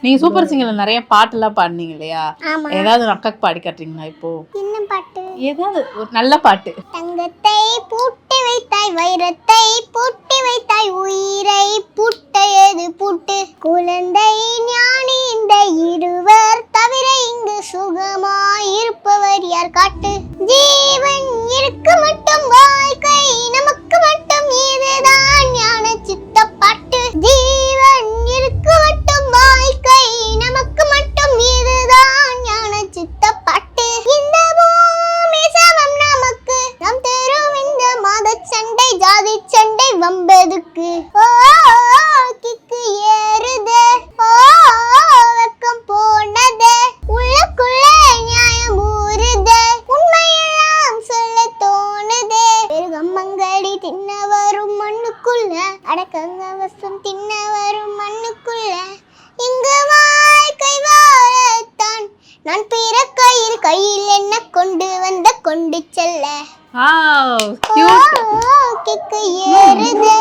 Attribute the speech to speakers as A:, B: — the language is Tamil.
A: நீங்க சூப்பர் சிங்கர்ல நிறைய பாட்டுலாம் பாடுனீங்க இல்லையா? ஏதாவது ஒரு அக்காக்கு பாடி காட்டுறீங்களா இப்போ?
B: என்ன பாட்டு?
A: ஏதாவது ஒரு நல்ல பாட்டு.
B: தங்கத்தை பூட்டி வைத்தாய், வைரத்தை பூட்டி வைத்தாய், உயிரை பூட்டையது பூட்டு. குழந்தை ஞானி இந்த இருவர் தவிர இங்கு சுகமாய் இருப்பவர் யார் காட்டு. ஜீவன் இருக்க மட்டும் வாழ்க்கை நமக்கு மட்டும் இதுதான் ஞான சித்த பாட்டு. ஜீவன் இருக்க மட்டும் வாழ்க்கை நமக்கு மட்டும் இதுதான் ஞான சித்த பாட்டு. இந்த பூமி சமம் நமக்கு, நாம் தரும் இந்த மத சண்டை ஜாதி சண்டை வம்பதுக்கு. ஓ கிக்கு ஏறுதே, ஓ வெக்கம் போனதே, உள்ளுக்குள்ள நியாயம் ஊறுதே, உண்மையெல்லாம் சொல்ல தோணுதே. பெருகம்மங்கடி தின்ன வரும் மண்ணுக்குள்ள, அடக்கங்கவசம் தின்ன வரும் மண்ணுக்குள்ள, இங்கு வாழ்க்கை வாழத்தான் நான் பிறக்கையில் கையில் என்ன கொண்டு வந்த கொண்டு செல்ல.
A: Wow cute.
B: கிக்கு ஏறுதே.